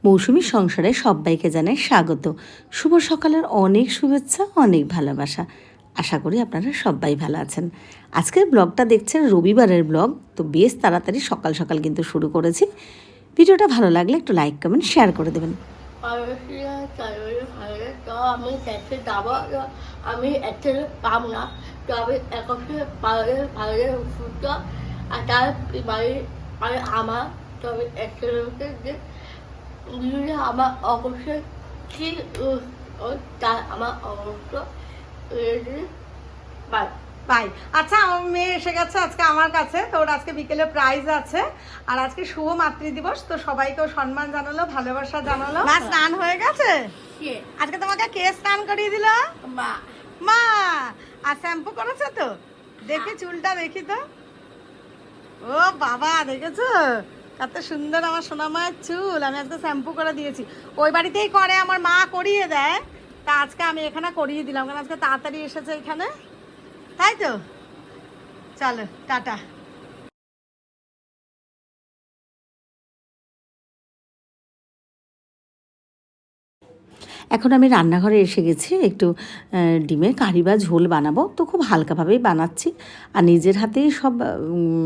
মৌসুমীর সংসারে সবাইকে জানাই স্বাগত। শুভ সকালের অনেক শুভেচ্ছা, অনেক ভালোবাসা। আশা করি আপনারা সবাই ভালো আছেন। আজকের ব্লগটা দেখছেন রবিবারের ব্লগ, তো বেশ তাড়াতাড়ি সকাল সকাল কিন্তু শুরু করেছি। ভিডিওটা ভালো লাগলে একটু লাইক কমেন্ট শেয়ার করে দেবেন। আমি দেখতে যাবো, আমি একটু পাব না, তো আমি এখন পারে ওষুধটা আর তার বাড়ি মানে আমার, তো আমি একটু যে আমার অবশ্যই ঠিক তার আমার অবশ্যই বাই বাই। আচ্ছা, আমার মেয়ে এসে গেছে আজকে আমার কাছে, তো ওর আজকে বিকেলে প্রাইজ আছে, আর আজকে শুভ মাতৃ দিবস, তো সবাইকেও সম্মান জানালো, ভালোবাসা জানালো। মা স্নান হয়ে গেছে? আজকে তোমাকে কে স্নান করিয়ে দিল? মা। মা। আর শ্যাম্পু করেছে তো? দেখি চুলটা, দেখি তো। ও বাবা, দেখেছো কত সুন্দর আমার সোনা মায়ের চুল। আমি আজকে শ্যাম্পু করে দিয়েছি, ওই বাড়িতেই করে আমার মা, করিয়ে দেয়, তা আজকে আমি এখানে করিয়ে দিলাম, কারণ আজকে তাড়াতাড়ি এসেছে এখানে, তাই তো। চলো টাটা। এখন আমি রান্নাঘরে এসে গেছি, একটু ডিমের কারি বা ঝোল বানাবো, তো খুব হালকাভাবেই বানাচ্ছি। আর নিজের হাতেই সব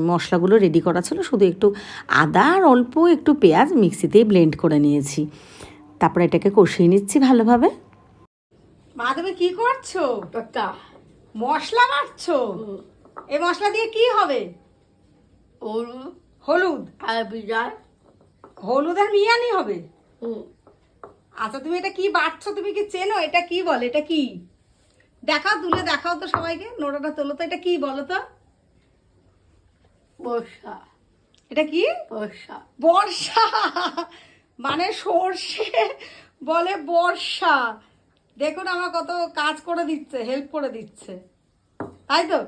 মশলাগুলো রেডি করা ছিল, শুধু একটু আদা আর অল্প একটু পেঁয়াজ মিক্সিতেই ব্লেন্ড করে নিয়েছি। তারপর এটাকে কষিয়ে নিচ্ছি ভালোভাবে। মা তুমি কি করছো? মশলা বাটছো? এই মশলা দিয়ে কি হবে? হলুদ আর বিজয় হলুদ আর মিয়ানি হবে? আচ্ছা, তুমি এটা কি বাটছো? তুমি কি চেনো এটা কি বলে? এটা কি দেখাও, তুলে দেখাও তো সবাইকে, নোড়াটা তোলো তো। এটা কি বলো তো? বর্ষা। এটা কি? বর্ষা। বর্ষা। মানে সর্ষে বলে বর্ষা। দেখুন আমার কত কাজ করে দিচ্ছে, হেল্প করে দিচ্ছে, তাই তো?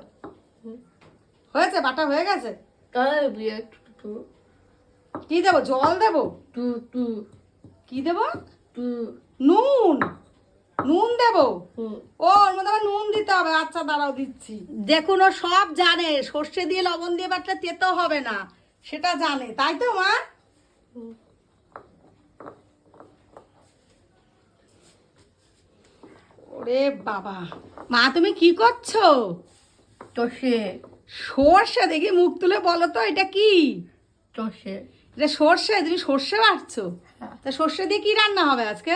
হয়েছে, বাটা হয়ে গেছে। কি দেবো? জল দেবো? কি দেবো? নুন। নুন দেবো? ও, ওর মধ্যে আবার নুন দিতে হবে। আচ্ছা দাঁড়াও, দিচ্ছি। দেখুন ও সব জানে, সর্ষে দিয়ে লবণ দিয়ে বাটলে তেতো হবে না, সেটা জানে, তাই তো মা? ওরে বাবা, মা তুমি কি করছো? সর্ষে দেখি, মুখ তুলে বলো তো এটা কি? এটা সর্ষে? তুমি সর্ষে বাটছো? তা সর্ষে দিয়ে কি রান্না হবে আজকে?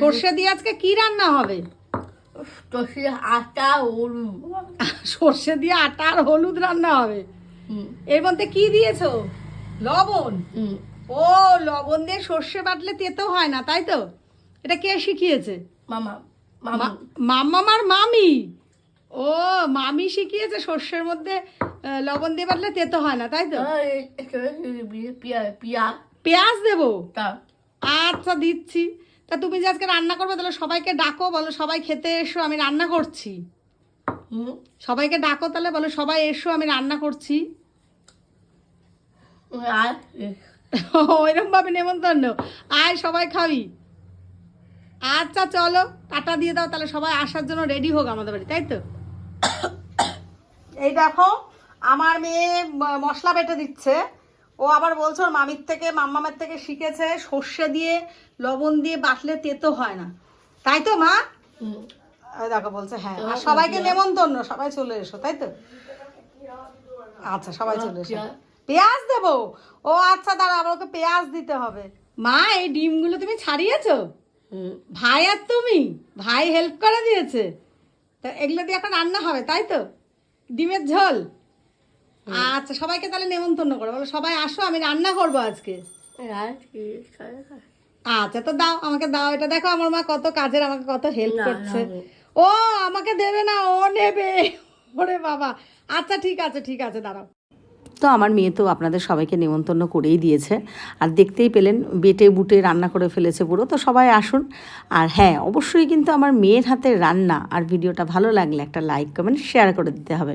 সর্ষে দিয়ে আজকে কি রান্না হবে? আটা হলুদ। সর্ষে দিয়ে আটা আর হলুদ রান্না হবে। এর মধ্যে কি দিয়েছো? লবণ? ও, লবণ দিয়ে সর্ষে বাটলে তেতো হয় না, তাই তো? এটা কে শিখিয়েছে? মামা। মাম্মা আর মামি? ও, মামি শিখিয়েছে সর্ষের মধ্যে লবণ দিয়ে বাটলে তেতো হয় না, তাই তো? পেঁয়াজ দেবো? আচ্ছা দিচ্ছি। তা তুমি যে আজকে রান্না করবে, তাহলে সবাইকে ডাকো, বলো সবাই খেতে এসো, আমি রান্না করছি। সবাইকে ডাকো তাহলে, বলো সবাই এসো, আমি রান্না করছি। ওইরকম ভাবে নেমন্তন্ন, আয় সবাই খাবি। আচ্ছা চলো, টাটা দিয়ে দাও, তাহলে সবাই আসার জন্য রেডি হোক আমাদের বাড়ি, তাই তো? এই দেখো আমার মেয়ে মশলা বেটে দিচ্ছে। ও আবার বলছে ওর মামির থেকে, মাম্মামের থেকে শিখেছে, সর্ষে দিয়ে লবণ দিয়ে বাটলে তেতো হয় না, তাই তো মা? দেখো বলছে হ্যাঁ। আর সবাইকে নেমন্তন্ন, সবাই চলে এসো, তাই তো? আচ্ছা সবাই চলে এসো। পেঁয়াজ দেবো? ও আচ্ছা দাঁড়া, আবার ওকে পেঁয়াজ দিতে হবে। মা এই ডিমগুলো তুমি ছাড়িয়েছো? ভাই আর তুমি, ভাই হেল্প করে দিয়েছে, তা এগুলো দিয়ে এখন রান্না হবে, তাই তো? ডিমের ঝোল। আচ্ছা সবাইকে তাহলে নেমন্তন্ন করো, বলো সবাই আসো, আমি রান্না করবো আজকে। আচ্ছা তো দাও, আমাকে দাও এটা। দেখো আমার মা কত কাজের, আমাকে কত হেল্প করছে। ও আমাকে দেবে না, ও নেবে। ওরে বাবা, আচ্ছা ঠিক আছে, ঠিক আছে, দাঁড়াও। তো আমার মেয়ে তো আপনাদের সবাইকে নেমন্তন্ন করেই দিয়েছে, আর দেখতেই পেলেন বেটে বুটে রান্না করে ফেলেছে পুরো। তো সবাই আসুন। আর হ্যাঁ, অবশ্যই কিন্তু আমার মেয়ের হাতের রান্না আর ভিডিওটা ভালো লাগলে একটা লাইক কমেন্ট শেয়ার করে দিতে হবে,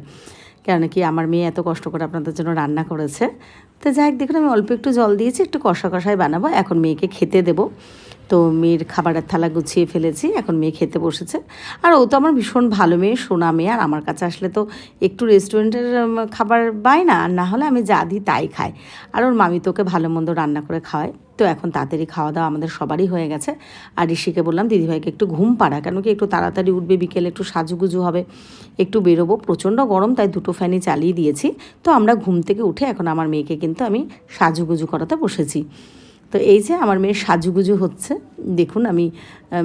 কেন কি আমার মেয়ে এত কষ্ট করে আপনাদের জন্য রান্না করেছে। তো যাই হোক, দেখুন আমি অল্প একটু জল দিয়েছি, একটু কষা কষাই বানাবো, এখন মেয়েকে খেতে দেবো। তো মেয়ের খাবারের থালা গুছিয়ে ফেলেছি, এখন মেয়ে খেতে বসেছে। আর ও তো আমার ভীষণ ভালো মেয়ে, সোনা মেয়ে, আর আমার কাছে আসলে তো একটু রেস্টুরেন্টের খাবার পাই না, আর না হলে আমি যা দিই তাই খাই। আর ওর মামি তোকে ভালো মন্দ রান্না করে খাওয়ায়। তো এখন তাড়াতাড়ি খাওয়া দাওয়া আমাদের সবারই হয়ে গেছে। আর ঋষিকে বললাম দিদিভাইকে একটু ঘুম পাড়া, কেন কি একটু তাড়াতাড়ি উঠবে, বিকেলে একটু সাজুগুজু হবে, একটু বেরোবো, প্রচণ্ড গরম, তাই দুটো ফ্যানই চালিয়ে দিয়েছি। তো আমরা ঘুম থেকে উঠে এখন আমার মেয়েকে কিন্তু আমি সাজুগুজু করাতে বসেছি। তো এই যে আমার মেয়ের সাজুগুজু হচ্ছে, দেখুন আমি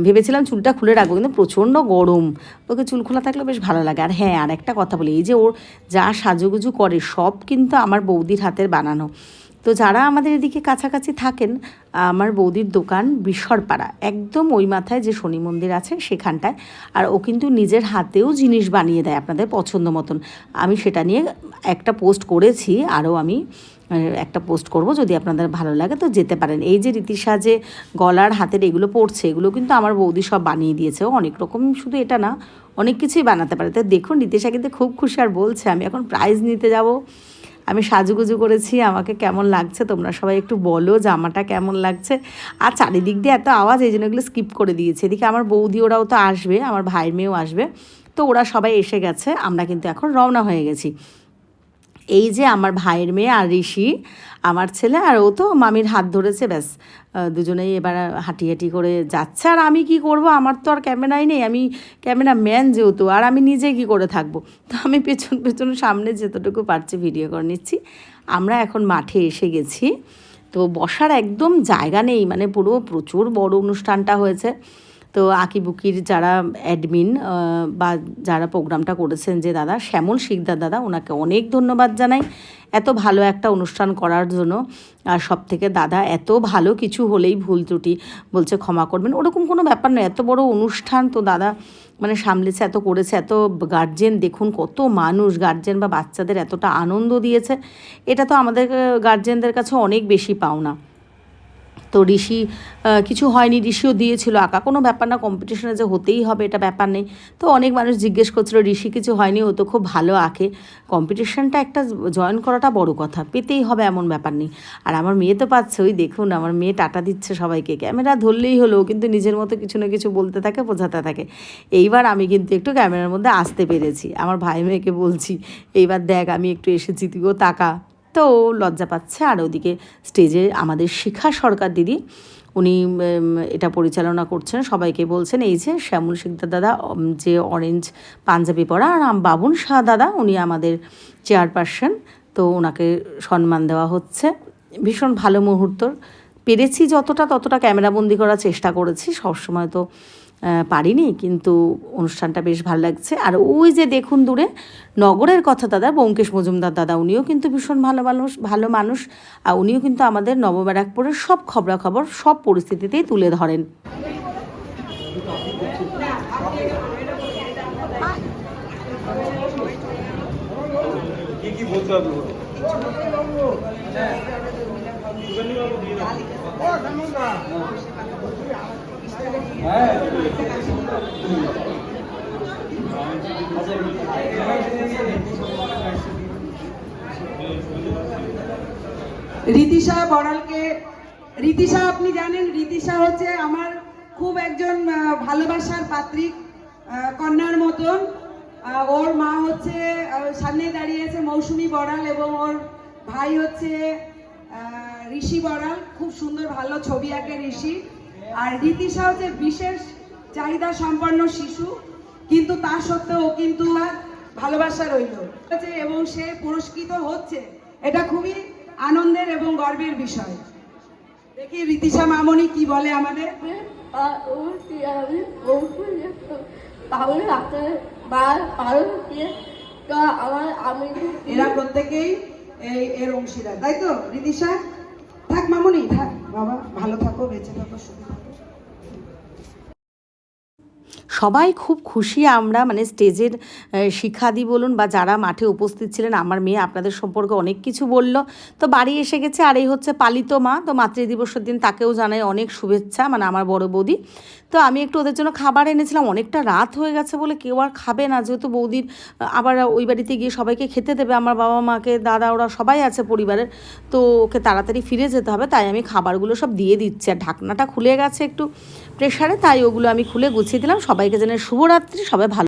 ভেবেছিলাম চুলটা খুলে রাখবো, কিন্তু প্রচণ্ড গরম, ওকে চুল খোলা থাকলে বেশ ভালো লাগে। আর হ্যাঁ, আর একটা কথা বলি, এই যে ওর যা সাজুগুজু করে সব কিন্তু আমার বৌদির হাতের বানানো। তো যারা আমাদের এদিকে কাছাকাছি থাকেন, আমার বৌদির দোকান বিশ্বরপাড়া, একদম ওই মাথায় যে শনি মন্দির আছে সেখানটায়। আর ও কিন্তু নিজের হাতেও জিনিস বানিয়ে দেয় আপনাদের পছন্দ মতন। আমি সেটা নিয়ে একটা পোস্ট করেছি, আরও আমি একটা পোস্ট করব, যদি আপনাদের ভালো লাগে তো যেতে পারেন। এই যে রীতিশা যে গলার হাতের এগুলো পড়ছে, এগুলো কিন্তু আমার বৌদি সব বানিয়ে দিয়েছে। ও অনেক রকম, শুধু এটা না, অনেক কিছুই বানাতে পারে। তো দেখুন রীতিশা কিন্তু খুব খুশি, আর বলছে আমি এখন প্রাইজ নিতে যাব, আমি সাজুগুজু করেছি, আমাকে কেমন লাগছে তোমরা সবাই একটু বলো, জামাটা কেমন লাগছে। আর চারিদিক দিয়ে এত আওয়াজ, এই জন্য এগুলো স্কিপ করে দিয়েছে। এদিকে আমার বৌদি ওরাও তো আসবে, আমার ভাইয়ের মেয়েও আসবে, তো ওরা সবাই এসে গেছে, আমরা কিন্তু এখন রওনা হয়ে গেছি। এই যে আমার ভাইয়ের মেয়ে আর ঋষি আমার ছেলে, আর ও তো মামির হাত ধরেছে, ব্যাস দুজনেই এবার হাঁটি হাঁটি করে যাচ্ছে। আর আমি কি করব, আমার তো আর ক্যামেরাই নেই, আমি ক্যামেরা ম্যান যেহেতু, আর আমি নিজে কি করে থাকবো, তো আমি পেছন পেছন সামনে যেতটুকু পারছি ভিডিও করে নিচ্ছি। আমরা এখন মাঠে এসে গেছি, তো বসার একদম জায়গা নেই, মানে পুরো প্রচুর বড় অনুষ্ঠানটা হয়েছে। তো আঁকিবুকির যারা অ্যাডমিন বা যারা প্রোগ্রামটা করেছেন, যে দাদা শ্যামল শিকদার দাদা, ওনাকে অনেক ধন্যবাদ জানাই এত ভালো একটা অনুষ্ঠান করার জন্য। আর সব থেকে দাদা এত ভালো, কিছু হলেই ভুল ত্রুটি বলছে ক্ষমা করবেন, ওরকম কোনো ব্যাপার নয়। এত বড় অনুষ্ঠান তো দাদা মানে সামলেছে, এত করেছে, এত গার্জেন, দেখুন কত মানুষ, গার্জেন বা বাচ্চাদের এতটা আনন্দ দিয়েছে, এটা তো আমাদের গার্জেনদের কাছে অনেক বেশি পাওনা। তো ঋষি কিছু হয়নি, ঋষিও দিয়েছিল আঁকা, কোনো ব্যাপার না, কম্পিটিশনে যে হতেই হবে এটা ব্যাপার নেই। তো অনেক মানুষ জিজ্ঞেস করছিল ঋষি কিছু হয়নি, ও তো খুব ভালো আঁকে, কম্পিটিশনটা একটা জয়েন করাটা বড় কথা, পেতেই হবে এমন ব্যাপার নেই। আর আমার মেয়ে তো পাচ্ছে, ওই দেখুন আমার মেয়ে টাটা দিচ্ছে সবাইকে, ক্যামেরা ধরলেই হলো, কিন্তু নিজের মতো কিছু না কিছু বলতে থাকে, বোঝাতে থাকে। এইবার আমি কিন্তু একটু ক্যামেরার মধ্যে আসতে পেরেছি, আমার ভাই মেয়েকে বলছি এইবার দেখ আমি একটু এসেছি, তুইও তাকা। তো লজ্জা পাচ্ছে। আর ওদিকে স্টেজে আমাদের শিখা সরকার দিদি, উনি এটা পরিচালনা করছেন, সবাইকে বলছেন। এই যে শ্যামল শিকদার দাদা যে অরেঞ্জ পাঞ্জাবি পরা, আর বাবুন শাহ দাদা উনি আমাদের চেয়ারপারসন, তো ওনাকে সম্মান দেওয়া হচ্ছে। ভীষণ ভালো মুহূর্ত, পেরেছি যতটা ততটা ক্যামেরাবন্দি করার চেষ্টা করেছি, সবসময় তো পারিনি, কিন্তু অনুষ্ঠানটা বেশ ভালো লাগছে। আর ওই যে দেখুন দূরে নগরের কথা দাদা, ব্যোমকেশ মজুমদার দাদা, উনিও কিন্তু ভীষণ ভালো মানুষ, আর উনিও কিন্তু আমাদের নবব্যারাকপুরের সব খবরাখবর সব পরিস্থিতিতেই তুলে ধরেন। রীতিশা বড়ালকে, রীতিশা আপনি জানেন, রীতিশা হচ্ছে আমার খুব একজন ভালোবাসার পাত্রী, কন্যার মতন। ওর মা হচ্ছে সামনে দাঁড়িয়েছে মৌসুমী বড়াল, এবং ওর ভাই হচ্ছে ঋষি বড়াল, খুব সুন্দর ভালো ছবি আঁকে ঋষি। আর রীতিশা হচ্ছে বিশেষ চাহিদা সম্পন্ন শিশু, কিন্তু তা সত্ত্বেও ও কিন্তু ভালোবাসা রইল, এবং সে পুরস্কৃত হচ্ছে, এটা খুবই আনন্দের এবং গর্বের বিষয়। দেখি রীতিশা মামনি কি বলে আমাদের। এরা প্রত্যেকেই এর অংশীদার, তাই তো রীতিশা? থাক মামনি, থাক বাবা, ভালো থাকো, বেঁচে থাকো, সুখী থাকো। সবাই খুব খুশি আমরা, মানে স্টেজের শিখাদি বলুন বা যারা মাঠে উপস্থিত ছিলেন। আমার মেয়ে আপনাদের সম্পর্কে অনেক কিছু বলল। তো বাড়ি এসে গেছে, আর এই হচ্ছে পালিত মা, তো মাতৃদিবসের দিন তাকেও জানাই অনেক শুভেচ্ছা, মানে আমার বড় বৌদি। তো আমি একটু ওদের জন্য খাবার এনেছিলাম, অনেকটা রাত হয়ে গেছে বলে কেউ আর খাবে না, যেহেতু বৌদির আবার ওই বাড়িতে গিয়ে সবাইকে খেতে দেবে, আমার বাবা মাকে, দাদা, ওরা সবাই আছে পরিবারের, তো ওকে তাড়াতাড়ি ফিরে যেতে হবে, তাই আমি খাবারগুলো সব দিয়ে দিচ্ছি। আর ঢাকনাটা খুলে গেছে একটু প্রেশারে, তাই ওগুলো আমি খুলে গুছিয়ে দিলাম। সবাইকে জানাই শুভরাত্রি, সবাই ভালো